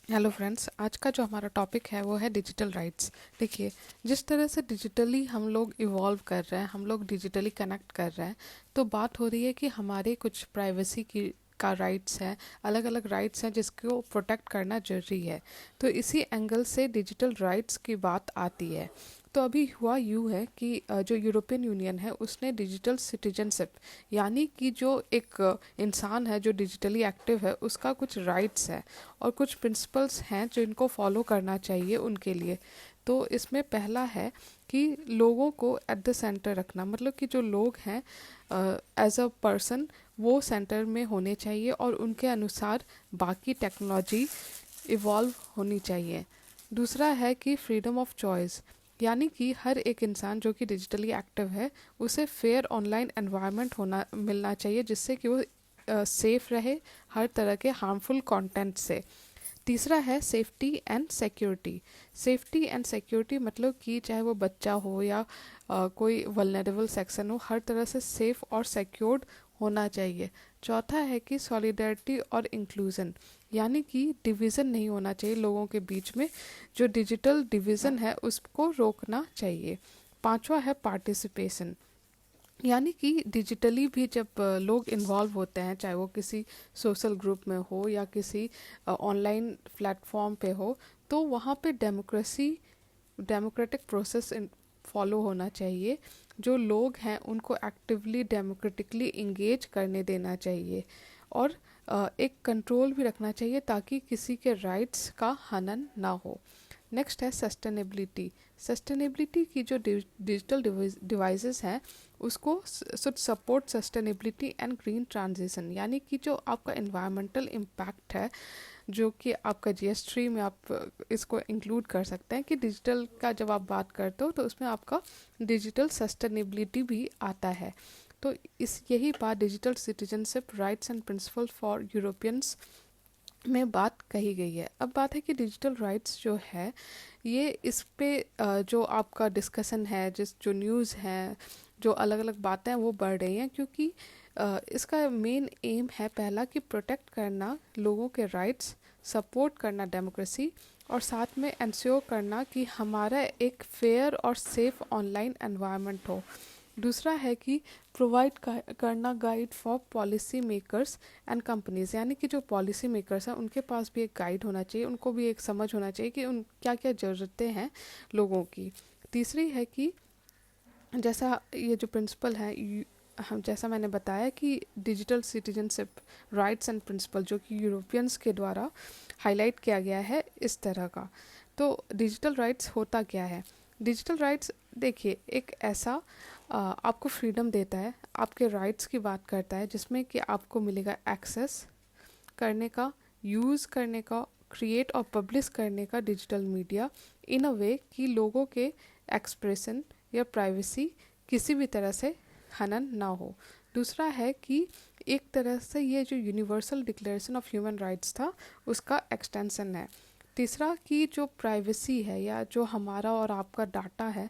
Hello friends, आज का जो हमारा टॉपिक है वो है डिजिटल राइट्स। देखिए, जिस तरह से डिजिटली हम लोग इवॉल्व कर रहे हैं, हम लोग डिजिटली कनेक्ट कर रहे हैं, तो बात हो रही है कि हमारे कुछ प्राइवेसी की का राइट्स हैं, अलग अलग राइट्स हैं जिसको प्रोटेक्ट करना जरूरी है। तो इसी एंगल से डिजिटल राइट्स की बात आती है। तो अभी हुआ यूँ है कि जो यूरोपियन यूनियन है उसने डिजिटल सिटीजनशिप, यानी कि जो एक इंसान है जो डिजिटली एक्टिव है उसका कुछ राइट्स है और कुछ प्रिंसिपल्स हैं जो इनको फॉलो करना चाहिए उनके लिए। तो इसमें पहला है कि लोगों को एट द सेंटर रखना, मतलब कि जो लोग हैं एज अ पर्सन वो सेंटर में होने चाहिए और उनके अनुसार बाकी टेक्नोलॉजी इवॉल्व होनी चाहिए। दूसरा है कि फ्रीडम ऑफ चॉइस, यानी कि हर एक इंसान जो कि डिजिटली एक्टिव है उसे फेयर ऑनलाइन एनवायरनमेंट होना मिलना चाहिए जिससे कि वो सेफ रहे हर तरह के हार्मफुल कंटेंट से। तीसरा है safety and security. Safety and security मतलब कि चाहे वो बच्चा हो या कोई वल्नरेबल सेक्शन हो, हर तरह से सेफ और सिक्योर्ड होना चाहिए। चौथा है कि सॉलिडरिटी और इंक्लूजन, यानी कि डिवीज़न नहीं होना चाहिए लोगों के बीच में। जो डिजिटल डिवीज़न है उसको रोकना चाहिए। पांचवा है पार्टिसिपेशन, यानी कि डिजिटली भी जब लोग इन्वॉल्व होते हैं, चाहे वो किसी सोशल ग्रुप में हो या किसी ऑनलाइन प्लेटफॉर्म पे हो, तो वहाँ पे डेमोक्रेटिक प्रोसेस फॉलो होना चाहिए। जो लोग हैं उनको एक्टिवली डेमोक्रेटिकली इंगेज करने देना चाहिए और एक कंट्रोल भी रखना चाहिए ताकि किसी के राइट्स का हनन ना हो। नेक्स्ट है सस्टेनेबिलिटी। सस्टेनेबिलिटी की जो डिजिटल डिवाइसेस हैं उसको should support sustainability and green transition, यानी कि जो आपका इन्वायरमेंटल इम्पैक्ट है, जो कि आपका जीएस3 में आप इसको इंक्लूड कर सकते हैं कि डिजिटल का जब आप बात करते हो तो उसमें आपका डिजिटल सस्टेनेबिलिटी भी आता है। तो इस यही बात digital citizenship rights and principle for Europeans में बात कही गई है। अब बात है कि डिजिटल राइट्स जो है ये इस पे जो आपका डिस्कशन है, जिस जो न्यूज़ है, जो अलग अलग बातें हैं वो बढ़ रही हैं क्योंकि इसका मेन एम है पहला कि प्रोटेक्ट करना लोगों के राइट्स, सपोर्ट करना डेमोक्रेसी और साथ में इंश्योर करना कि हमारा एक फेयर और सेफ ऑनलाइन एनवायरनमेंट हो। दूसरा है कि प्रोवाइड करना guide for policy makers and companies, यानी कि जो पॉलिसी मेकर्स हैं उनके पास भी एक गाइड होना चाहिए, उनको भी एक समझ होना चाहिए कि उन क्या क्या ज़रूरतें हैं लोगों की। तीसरी है कि जैसा ये जो प्रिंसिपल है, हम जैसा मैंने बताया कि digital citizenship rights and principle जो कि यूरोपियंस के द्वारा हाईलाइट किया गया है इस तरह का। तो डिजिटल राइट्स होता क्या है? डिजिटल राइट्स, देखिए, एक ऐसा आपको फ्रीडम देता है, आपके राइट्स की बात करता है जिसमें कि आपको मिलेगा एक्सेस करने का, यूज़ करने का, क्रिएट और पब्लिश करने का डिजिटल मीडिया इन अ वे कि लोगों के एक्सप्रेशन या प्राइवेसी किसी भी तरह से हनन ना हो। दूसरा है कि एक तरह से ये जो universal declaration of human rights था उसका एक्सटेंशन है। तीसरा कि जो प्राइवेसी है या जो हमारा और आपका डाटा है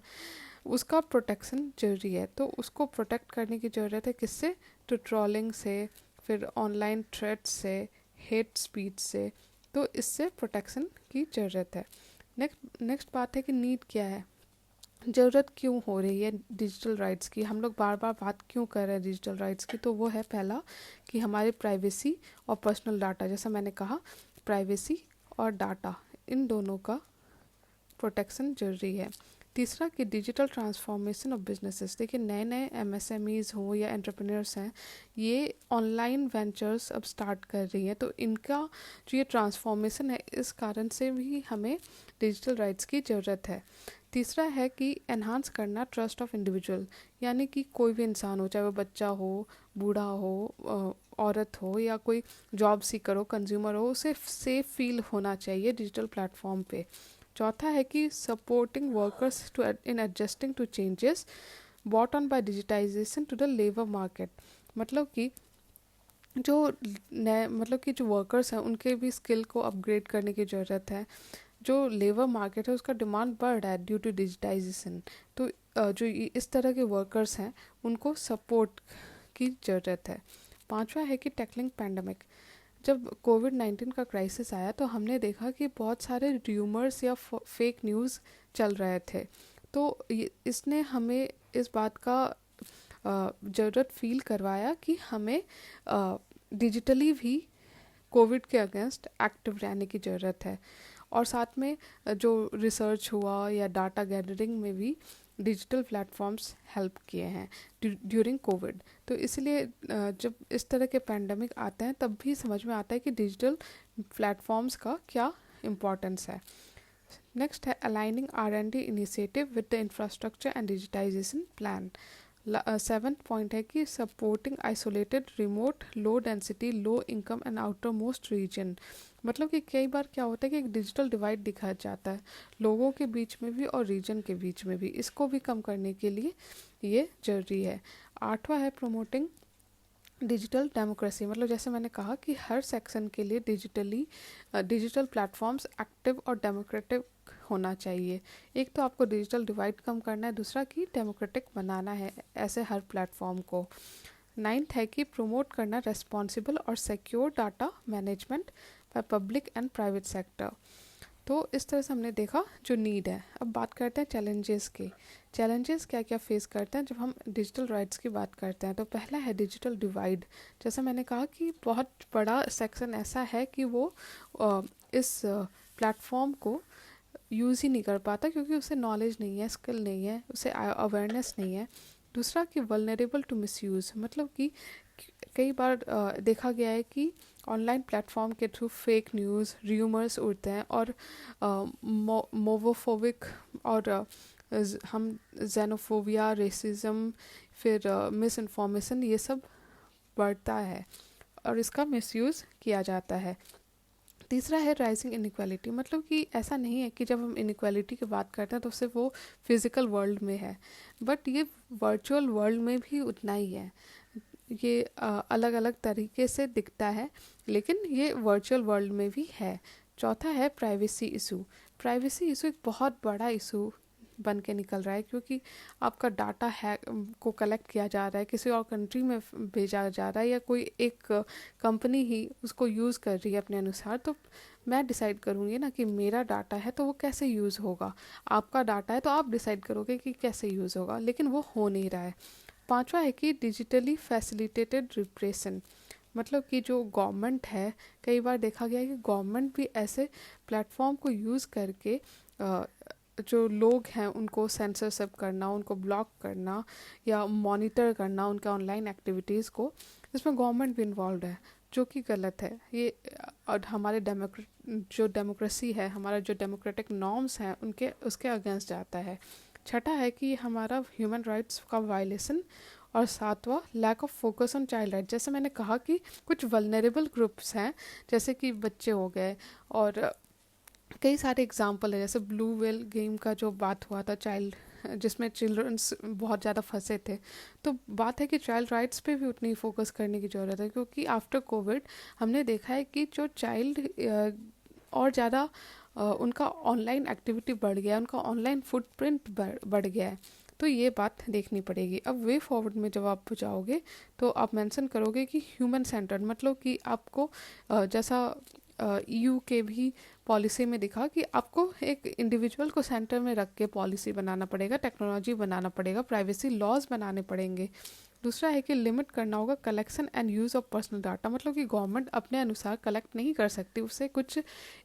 उसका प्रोटेक्शन जरूरी है, तो उसको प्रोटेक्ट करने की ज़रूरत है किससे? तो ट्रोलिंग से, फिर ऑनलाइन थ्रेट्स से, हेट स्पीच से, तो इससे प्रोटेक्शन की ज़रूरत है। नेक्स्ट बात है कि नीड क्या है, ज़रूरत क्यों हो रही है डिजिटल राइट्स की, हम लोग बार बार बात क्यों कर रहे हैं डिजिटल राइट्स की? तो वो है पहला कि हमारे प्राइवेसी और पर्सनल डाटा, जैसा मैंने कहा, प्राइवेसी और डाटा इन दोनों का प्रोटेक्शन जरूरी है। तीसरा कि डिजिटल ट्रांसफॉर्मेशन ऑफ बिजनेसेस, देखिए नए नए एमएसएमईज हो या एंटरप्रेन्योर्स हैं, ये ऑनलाइन वेंचर्स अब स्टार्ट कर रही हैं, तो इनका जो ये ट्रांसफॉर्मेशन है इस कारण से भी हमें डिजिटल राइट्स की ज़रूरत है। तीसरा है कि एनहांस करना ट्रस्ट ऑफ इंडिविजुअल, यानी कि कोई भी इंसान हो, चाहे वो बच्चा हो, बूढ़ा हो, औरत हो या कोई जॉब सीकर हो, कंज्यूमर हो, उसे सेफ फील होना चाहिए डिजिटल प्लेटफॉर्म पे। चौथा है कि supporting workers to in adjusting to changes brought on by digitisation to the labour market, मतलब कि जो नए, मतलब कि जो वर्कर्स हैं उनके भी स्किल को अपग्रेड करने की ज़रूरत है। जो लेबर मार्केट है उसका डिमांड बढ़ रहा है ड्यू टू डिजिटाइजेशन, तो जो इस तरह के वर्कर्स हैं उनको सपोर्ट की ज़रूरत है। पांचवा है कि टैकलिंग पैंडमिक, जब कोविड-19 का क्राइसिस आया तो हमने देखा कि बहुत सारे र्यूमर्स या फेक न्यूज़ चल रहे थे। तो इसने हमें इस बात का ज़रूरत फील करवाया कि हमें डिजिटली भी कोविड के अगेंस्ट एक्टिव रहने की ज़रूरत है। और साथ में जो रिसर्च हुआ या डाटा गैदरिंग में भी डिजिटल प्लेटफॉर्म्स हेल्प किए हैं ड्यूरिंग कोविड। तो इसलिए जब इस तरह के पैंडमिक आते हैं तब भी समझ में आता है कि डिजिटल प्लेटफॉर्म्स का क्या इम्पोर्टेंस है। नेक्स्ट है aligning R&D initiative with the infrastructure and digitisation plan. 7th point है कि supporting isolated remote low density low income and outermost region. मतलब कि कई बार क्या होता है कि एक डिजिटल डिवाइड दिखा जाता है लोगों के बीच में भी और रीजन के बीच में भी। इसको भी कम करने के लिए ये जरूरी है। 8वां है प्रमोटिंग डिजिटल डेमोक्रेसी। मतलब जैसे मैंने कहा कि हर सेक्शन के लिए डिजिटल प्लेटफॉर्म्स एक्टिव और डेमोक्रेटिक होना चाहिए। एक तो आपको डिजिटल डिवाइड कम करना है, दूसरा कि डेमोक्रेटिक बनाना है ऐसे हर प्लेटफॉर्म को। 9th है कि प्रमोट करना रेस्पॉन्सिबल और secure data management by public and private sector. तो इस तरह से हमने देखा जो नीड है। अब बात करते हैं चैलेंजेस की। चैलेंजेस क्या क्या फेस करते हैं जब हम डिजिटल राइट्स की बात करते हैं। तो पहला है डिजिटल डिवाइड। जैसा मैंने कहा कि बहुत बड़ा सेक्शन ऐसा है कि वो इस प्लेटफॉर्म को यूज़ ही नहीं कर पाता क्योंकि उसे नॉलेज नहीं है, स्किल नहीं है, उसे अवेयरनेस नहीं है। दूसरा कि वल्नरेबल टू मिसयूज़। मतलब कि कई बार देखा गया है कि ऑनलाइन प्लेटफॉर्म के थ्रू फेक न्यूज़ र्यूमर्स उड़ते हैं और मोवोफोबिक और हम जेनोफोबिया रेसिज्म फिर मिस इन्फॉर्मेशन ये सब बढ़ता है और इसका मिसयूज़ किया जाता है। तीसरा है राइजिंग इनइक्वालिटी। मतलब कि ऐसा नहीं है कि जब हम इनइक्वालिटी की बात करते हैं तो सिर्फ वो फिज़िकल वर्ल्ड में है, बट ये वर्चुअल वर्ल्ड में भी उतना ही है। ये अलग अलग तरीके से दिखता है लेकिन ये वर्चुअल वर्ल्ड में भी है। चौथा है प्राइवेसी इशू। प्राइवेसी इशू एक बहुत बड़ा इशू बन के निकल रहा है क्योंकि आपका डाटा है को कलेक्ट किया जा रहा है, किसी और कंट्री में भेजा जा रहा है या कोई एक कंपनी ही उसको यूज़ कर रही है अपने अनुसार। तो मैं डिसाइड करूँगी ना कि मेरा डाटा है तो वो कैसे यूज़ होगा, आपका डाटा है तो आप डिसाइड करोगे कि कैसे यूज़ होगा, लेकिन वो हो नहीं रहा है। 5वां है कि डिजिटली फैसिलिटेटेड रिप्रेशन। मतलब कि जो गवर्नमेंट है, कई बार देखा गया है कि गवर्नमेंट भी ऐसे प्लेटफॉर्म को यूज़ करके जो लोग हैं उनको सेंसरशिप करना, उनको ब्लॉक करना या मॉनिटर करना उनका ऑनलाइन एक्टिविटीज़ को, इसमें गवर्नमेंट भी इन्वॉल्व है जो कि गलत है। ये और हमारे जो डेमोक्रेसी है, हमारा जो डेमोक्रेटिक नॉर्म्स हैं उनके उसके अगेंस्ट जाता है। छठा है कि हमारा ह्यूमन राइट्स का वायलेशन। और 7वां lack of focus on child right. जैसे मैंने कहा कि कुछ वल्नरेबल ग्रुप्स हैं जैसे कि बच्चे हो गए और कई सारे एग्जाम्पल है जैसे ब्लू व्हेल गेम का जो बात हुआ था जिसमें चिल्ड्रंस बहुत ज़्यादा फंसे थे। तो बात है कि चाइल्ड राइट्स पे भी उतनी फोकस करने की ज़रूरत है क्योंकि आफ्टर कोविड हमने देखा है कि जो चाइल्ड और ज़्यादा उनका ऑनलाइन एक्टिविटी बढ़ गया है, उनका ऑनलाइन फुटप्रिंट बढ़ गया है। तो ये बात देखनी पड़ेगी। अब वे फॉरवर्ड में जब आप जाओगे तो आप मेंशन करोगे कि ह्यूमन सेंटर्ड। मतलब कि आपको जैसा EU के भी पॉलिसी में दिखा कि आपको एक इंडिविजुअल को सेंटर में रख के पॉलिसी बनाना पड़ेगा, टेक्नोलॉजी बनाना पड़ेगा, प्राइवेसी लॉज बनाने पड़ेंगे। दूसरा है कि लिमिट करना होगा collection and use of personal data. मतलब कि गवर्नमेंट अपने अनुसार कलेक्ट नहीं कर सकती, उसे कुछ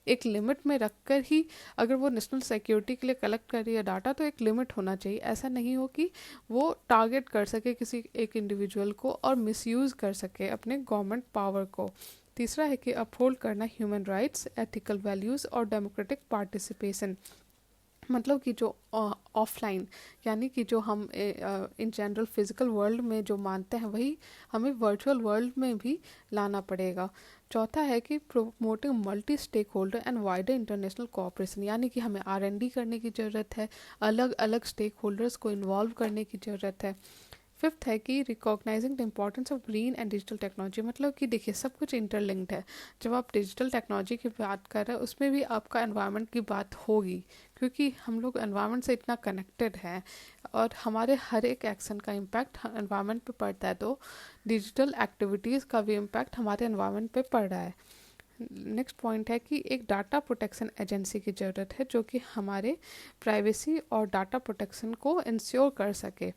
एक लिमिट में रखकर ही, अगर वो नेशनल सिक्योरिटी के लिए कलेक्ट कर रही है डाटा तो एक लिमिट होना चाहिए। ऐसा नहीं हो कि वो टारगेट कर सके किसी एक इंडिविजुअल को और मिसयूज़ कर सके अपने गवर्नमेंट पावर को। तीसरा है कि अपहोल्ड करना ह्यूमन राइट्स, एथिकल वैल्यूज़ और डेमोक्रेटिक पार्टिसिपेशन। मतलब कि जो ऑफलाइन यानी कि जो हम इन जनरल फिजिकल वर्ल्ड में जो मानते हैं वही हमें वर्चुअल वर्ल्ड में भी लाना पड़ेगा। चौथा है कि promoting multi stakeholder and wider international cooperation. यानी कि हमें R&D करने की ज़रूरत है, अलग अलग स्टेक होल्डर्स को इन्वॉल्व करने की ज़रूरत है। फिफ्थ है कि recognising the importance of green and digital technology, मतलब कि देखिए सब कुछ इंटरलिंक्ड है। जब आप डिजिटल टेक्नोलॉजी की बात कर रहे हैं उसमें भी आपका एनवायरनमेंट की बात होगी, क्योंकि हम लोग एनवायरनमेंट से इतना कनेक्टेड हैं और हमारे हर एक एक्शन का इम्पैक्ट एनवायरनमेंट पे पड़ता है, तो डिजिटल एक्टिविटीज़ का भी इम्पैक्ट हमारे एनवायरनमेंट पे पड़ रहा है। नेक्स्ट पॉइंट है कि एक डाटा प्रोटेक्शन एजेंसी की ज़रूरत है जो कि हमारे प्राइवेसी और डाटा प्रोटेक्शन को इंश्योर कर सके।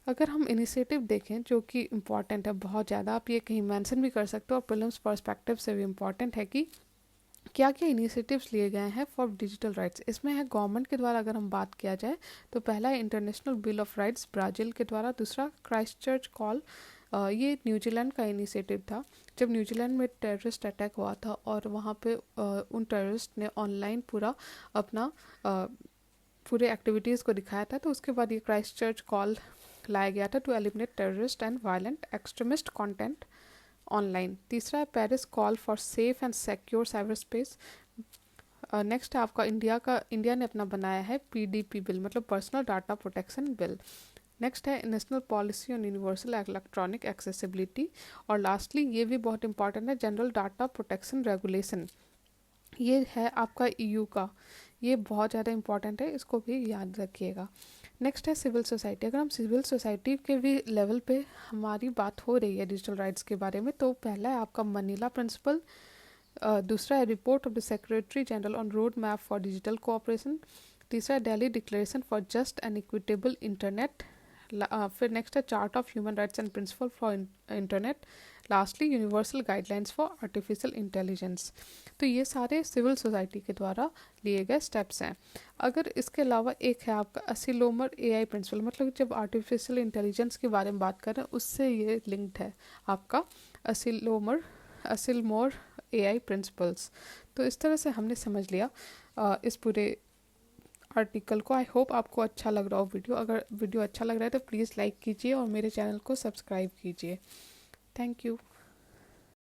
अगर हम इनिशिएटिव देखें जो कि इम्पॉर्टेंट है बहुत ज़्यादा, आप ये कहीं मेंशन भी कर सकते हो और प्रीलिम्स पर्सपेक्टिव से भी इम्पॉर्टेंट है कि क्या क्या इनिशिएटिव्स लिए गए हैं फॉर डिजिटल राइट्स। इसमें है गवर्नमेंट के द्वारा, अगर हम बात किया जाए तो पहला है international bill of rights Brazil के द्वारा, दूसरा क्राइस्टचर्च कॉल, ये न्यूजीलैंड का इनिशिएटिव था। जब न्यूजीलैंड में टेररिस्ट अटैक हुआ था और वहाँ पे उन टेररिस्ट ने ऑनलाइन पूरा अपना पूरे एक्टिविटीज़ को दिखाया था, तो उसके बाद ये क्राइस्टचर्च कॉल लाया गया था to eliminate terrorist and violent extremist content online. तीसरा है Paris call for safe and secure cyber space. Next है आपका इंडिया ने अपना बनाया है पीडीपी बिल, मतलब personal data protection bill. Next है national policy on universal electronic accessibility. और लास्टली ये भी बहुत इंपॉर्टेंट है, जनरल डाटा प्रोटेक्शन रेगुलेशन, ये है आपका ईयू का, ये बहुत ज़्यादा इंपॉर्टेंट है, इसको भी याद रखिएगा। नेक्स्ट है सिविल सोसाइटी। अगर हम सिविल सोसाइटी के भी लेवल पे हमारी बात हो रही है डिजिटल राइट्स के बारे में, तो पहला है आपका मनीला प्रिंसिपल, दूसरा है report of the secretary general on road map for digital cooperation, तीसरा है Delhi declaration for just and equitable internet, फिर नेक्स्ट है charter of human rights and principle for internet, lastly universal guidelines for artificial intelligence. तो ये सारे civil society के द्वारा लिए गए स्टेप्स हैं। अगर इसके अलावा एक है आपका असिलोमर एआई प्रिंसिपल, मतलब जब आर्टिफिशियल इंटेलिजेंस के बारे में बात कर रहे हैं उससे ये लिंक्ड है आपका असिलमोर एआई प्रिंसिपल्स। तो इस तरह से हमने समझ लिया इस पूरे आर्टिकल को। आई होप आपको अच्छा लग रहा हो वीडियो। अगर वीडियो अच्छा लग रहा है तो प्लीज़ लाइक कीजिए और मेरे चैनल को सब्सक्राइब कीजिए। Thank you.